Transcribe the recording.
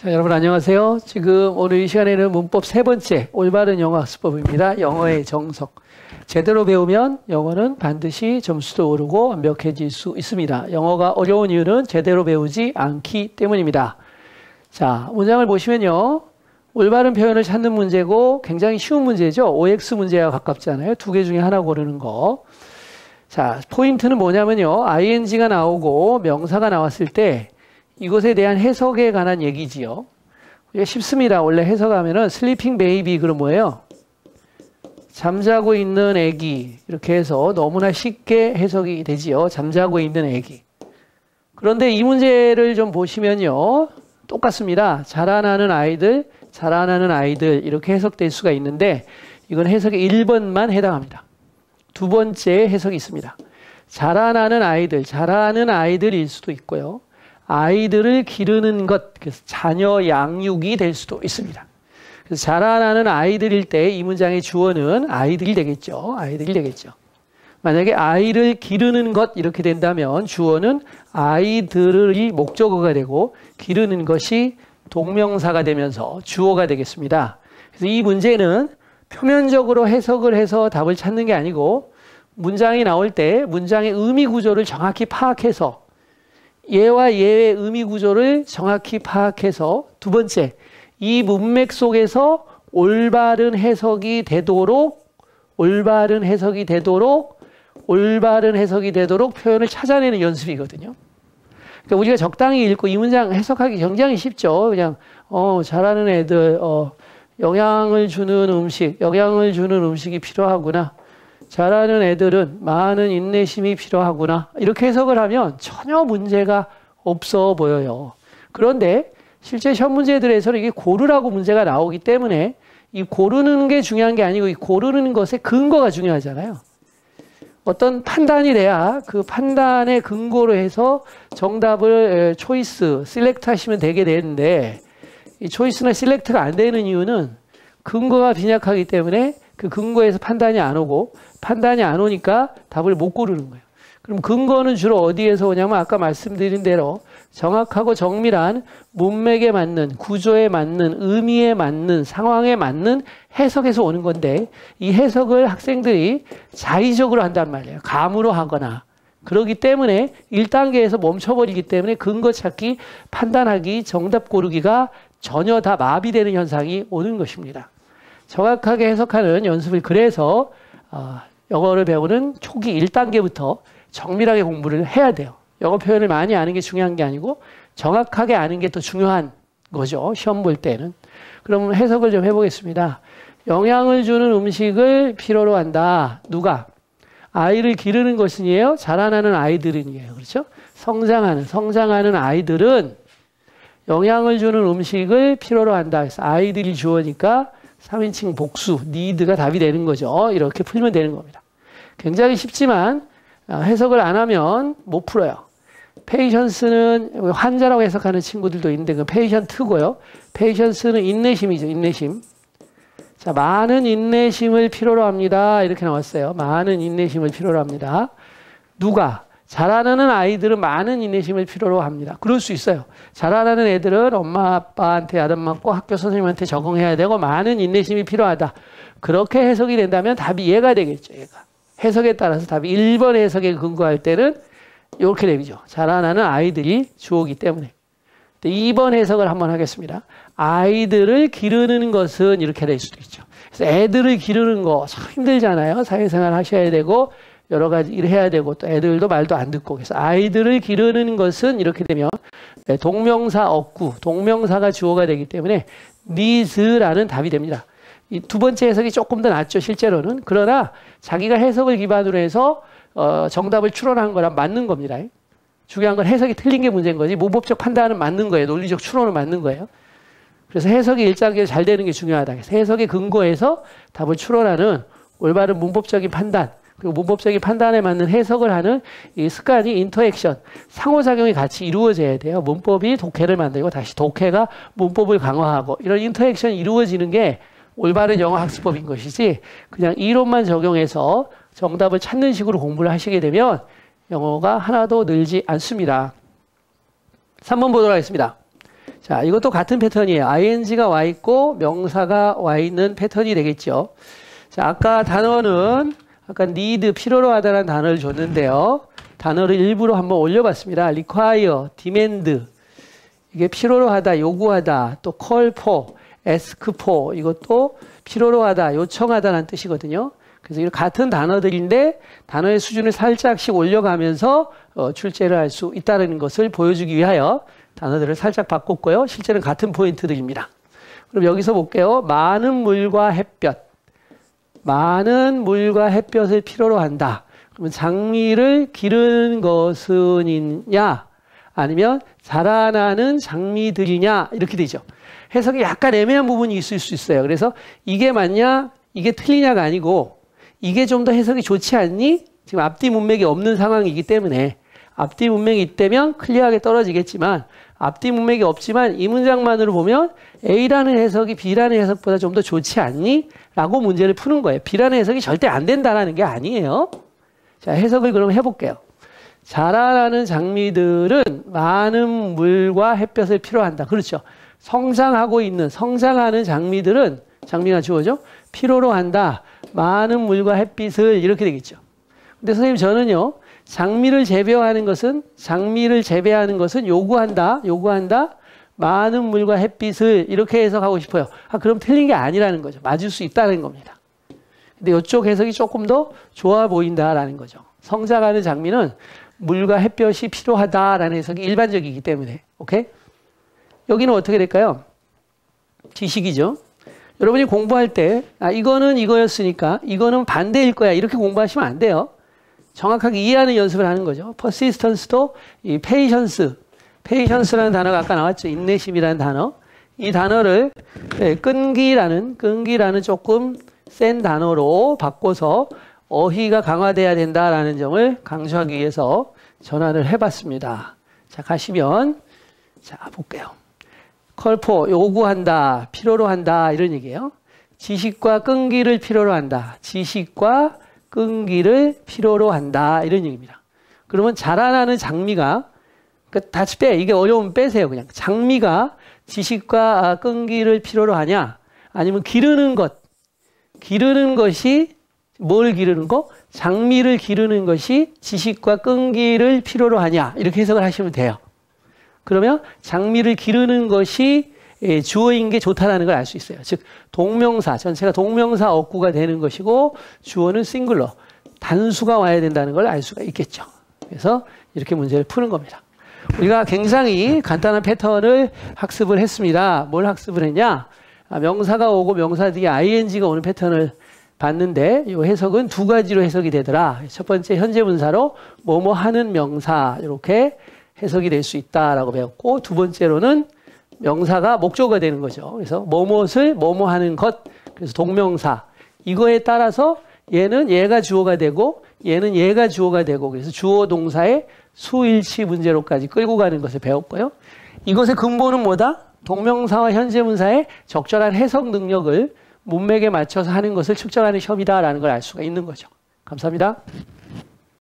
자, 여러분 안녕하세요. 지금 오늘 이 시간에는 문법 세 번째 올바른 영어 학습법입니다. 영어의 정석. 제대로 배우면 영어는 반드시 점수도 오르고 완벽해질 수 있습니다. 영어가 어려운 이유는 제대로 배우지 않기 때문입니다. 자, 문장을 보시면요. 올바른 표현을 찾는 문제고 굉장히 쉬운 문제죠. OX 문제와 가깝잖아요. 두 개 중에 하나 고르는 거. 자, 포인트는 뭐냐면요. ing가 나오고 명사가 나왔을 때 이것에 대한 해석에 관한 얘기지요. 이게 쉽습니다. 원래 해석하면은 sleeping baby 그럼 뭐예요? 잠자고 있는 애기 이렇게 해서 너무나 쉽게 해석이 되지요. 잠자고 있는 애기. 그런데 이 문제를 좀 보시면요. 똑같습니다. 자라나는 아이들, 자라나는 아이들 이렇게 해석될 수가 있는데 이건 해석의 1번만 해당합니다. 두 번째 해석이 있습니다. 자라나는 아이들, 자라는 아이들일 수도 있고요. 아이들을 기르는 것, 그래서 자녀 양육이 될 수도 있습니다. 그래서 자라나는 아이들일 때 이 문장의 주어는 아이들이 되겠죠. 아이들이 되겠죠. 만약에 아이를 기르는 것 이렇게 된다면 주어는 아이들이 목적어가 되고 기르는 것이 동명사가 되면서 주어가 되겠습니다. 그래서 이 문제는 표면적으로 해석을 해서 답을 찾는 게 아니고 문장이 나올 때 문장의 의미 구조를 정확히 파악해서 얘와 얘의 의미 구조를 정확히 파악해서 두 번째, 이 문맥 속에서 올바른 해석이 되도록 표현을 찾아내는 연습이거든요. 그러니까 우리가 적당히 읽고 이 문장 해석하기 굉장히 쉽죠. 그냥 잘하는 애들 영양을 주는 음식이 필요하구나. 잘하는 애들은 많은 인내심이 필요하구나. 이렇게 해석을 하면 전혀 문제가 없어 보여요. 그런데 실제 시험 문제들에서는 이게 고르라고 문제가 나오기 때문에 이 고르는 게 중요한 게 아니고 이 고르는 것의 근거가 중요하잖아요. 어떤 판단이 돼야 그 판단의 근거로 해서 정답을 초이스, 셀렉트 하시면 되게 되는데 이 초이스나 셀렉트가 안 되는 이유는 근거가 빈약하기 때문에 그 근거에서 판단이 안 오고 판단이 안 오니까 답을 못 고르는 거예요. 그럼 근거는 주로 어디에서 오냐면 아까 말씀드린 대로 정확하고 정밀한 문맥에 맞는 구조에 맞는 의미에 맞는 상황에 맞는 해석에서 오는 건데 이 해석을 학생들이 자의적으로 한단 말이에요. 감으로 하거나 그러기 때문에 1단계에서 멈춰버리기 때문에 근거 찾기, 판단하기, 정답 고르기가 전혀 다 마비되는 현상이 오는 것입니다. 정확하게 해석하는 연습을 그래서 영어를 배우는 초기 1단계부터 정밀하게 공부를 해야 돼요. 영어 표현을 많이 아는 게 중요한 게 아니고 정확하게 아는 게 더 중요한 거죠. 시험 볼 때는. 그럼 해석을 좀 해보겠습니다. 영양을 주는 음식을 필요로 한다. 누가? 아이를 기르는 것이에요? 자라나는 아이들은이에요. 그렇죠? 성장하는 아이들은 영양을 주는 음식을 필요로 한다. 그래서 아이들이 주어니까 3인칭 복수, need가 답이 되는 거죠. 이렇게 풀면 되는 겁니다. 굉장히 쉽지만 해석을 안 하면 못 풀어요. patience는 환자라고 해석하는 친구들도 있는데 그 patient고요. patience는 인내심이죠. 인내심. 자, 많은 인내심을 필요로 합니다. 이렇게 나왔어요. 많은 인내심을 필요로 합니다. 누가? 자라나는 아이들은 많은 인내심을 필요로 합니다. 그럴 수 있어요. 자라나는 애들은 엄마 아빠한테 야단맞고 학교 선생님한테 적응해야 되고 많은 인내심이 필요하다. 그렇게 해석이 된다면 답이 얘가 되겠죠. 얘가. 해석에 따라서 답이 1번 해석에 근거할 때는 이렇게 되죠. 자라나는 아이들이 주어기 때문에. 2번 해석을 한번 하겠습니다. 아이들을 기르는 것은 이렇게 될 수도 있죠. 그래서 애들을 기르는 거 참 힘들잖아요. 사회생활 하셔야 되고 여러 가지 일 해야 되고 또 애들도 말도 안 듣고 그래서 아이들을 기르는 것은 이렇게 되면 동명사 어구, 동명사가 주어가 되기 때문에 needs라는 답이 됩니다. 이 두 번째 해석이 조금 더 낫죠, 실제로는. 그러나 자기가 해석을 기반으로 해서 정답을 추론한 거랑 맞는 겁니다. 중요한 건 해석이 틀린 게 문제인 거지 문법적 판단은 맞는 거예요. 논리적 추론은 맞는 거예요. 그래서 해석이 일장기로 잘 되는 게 중요하다. 그래서 해석의 근거에서 답을 추론하는 올바른 문법적인 판단 그리고 문법적인 판단에 맞는 해석을 하는 이 습관이 인터액션, 상호작용이 같이 이루어져야 돼요. 문법이 독해를 만들고 다시 독해가 문법을 강화하고 이런 인터액션이 이루어지는 게 올바른 영어 학습법인 것이지 그냥 이론만 적용해서 정답을 찾는 식으로 공부를 하시게 되면 영어가 하나도 늘지 않습니다. 3번 보도록 하겠습니다. 자, 이것도 같은 패턴이에요. ing가 와 있고 명사가 와 있는 패턴이 되겠죠. 자, 아까 단어는 아까 need, 필요로 하다라는 단어를 줬는데요. 단어를 일부러 한번 올려봤습니다. require, demand. 이게 필요로 하다, 요구하다, 또 call for, ask for. 이것도 필요로 하다, 요청하다라는 뜻이거든요. 그래서 이런 같은 단어들인데 단어의 수준을 살짝씩 올려가면서 출제를 할 수 있다는 것을 보여주기 위하여 단어들을 살짝 바꿨고요. 실제는 같은 포인트들입니다. 그럼 여기서 볼게요. 많은 물과 햇볕. 많은 물과 햇볕을 필요로 한다. 그러면 장미를 기르는 것은이냐 아니면 자라나는 장미들이냐 이렇게 되죠. 해석이 약간 애매한 부분이 있을 수 있어요. 그래서 이게 맞냐 이게 틀리냐가 아니고 이게 좀 더 해석이 좋지 않니? 지금 앞뒤 문맥이 없는 상황이기 때문에 앞뒤 문맥이 있다면 클리어하게 떨어지겠지만 앞뒤 문맥이 없지만 이 문장만으로 보면 A라는 해석이 B라는 해석보다 좀 더 좋지 않니? 라고 문제를 푸는 거예요. B라는 해석이 절대 안 된다라는 게 아니에요. 자, 해석을 그럼 해볼게요. 자라나는 장미들은 많은 물과 햇볕을 필요한다. 그렇죠. 성장하고 있는, 성장하는 장미들은 장미가 주어져 필요로 한다. 많은 물과 햇빛을 이렇게 되겠죠. 근데 선생님 저는요. 장미를 재배하는 것은 요구한다. 많은 물과 햇빛을 이렇게 해석하고 싶어요. 아, 그럼 틀린 게 아니라는 거죠. 맞을 수 있다는 겁니다. 근데 이쪽 해석이 조금 더 좋아 보인다라는 거죠. 성장하는 장미는 물과 햇볕이 필요하다라는 해석이 일반적이기 때문에. 오케이? 여기는 어떻게 될까요? 지식이죠. 여러분이 공부할 때 이거는 이거였으니까 이거는 반대일 거야. 이렇게 공부하시면 안 돼요. 정확하게 이해하는 연습을 하는 거죠. persistance도 이 patience라는 단어가 아까 나왔죠. 인내심이라는 단어. 이 단어를 끈기라는 조금 센 단어로 바꿔서 어휘가 강화돼야 된다라는 점을 강조하기 위해서 전환을 해봤습니다. 자, 가시면 자 볼게요. call for, 요구한다, 필요로 한다 이런 얘기예요. 지식과 끈기를 필요로 한다. 지식과 끈기를 필요로 한다 이런 얘기입니다. 그러면 자라나는 장미가 다시 빼. 이게 어려우면 빼세요. 그냥 장미가 지식과 끈기를 필요로 하냐 아니면 기르는 것이 뭘 기르는 거? 장미를 기르는 것이 지식과 끈기를 필요로 하냐 이렇게 해석을 하시면 돼요. 그러면 장미를 기르는 것이 주어인 게 좋다라는 걸 알 수 있어요. 즉 동명사 전체가 동명사 어구가 되는 것이고 주어는 싱글러 단수가 와야 된다는 걸 알 수가 있겠죠. 그래서 이렇게 문제를 푸는 겁니다. 우리가 굉장히 간단한 패턴을 학습을 했습니다. 뭘 학습을 했냐? 명사가 오고 명사 뒤에 ing가 오는 패턴을 봤는데 이 해석은 두 가지로 해석이 되더라. 첫 번째 현재 분사로 뭐뭐 하는 명사 이렇게 해석이 될 수 있다라고 배웠고 두 번째로는 명사가 목적어가 되는 거죠. 그래서 뭐뭇을 뭐뭐 하는 것 그래서 동명사 이거에 따라서 얘는 얘가 주어가 되고 얘는 얘가 주어가 되고 그래서 주어 동사의 수일치 문제로까지 끌고 가는 것을 배웠고요. 이것의 근본은 뭐다? 동명사와 현재분사의 적절한 해석 능력을 문맥에 맞춰서 하는 것을 측정하는 시험이다라는 걸 알 수가 있는 거죠. 감사합니다.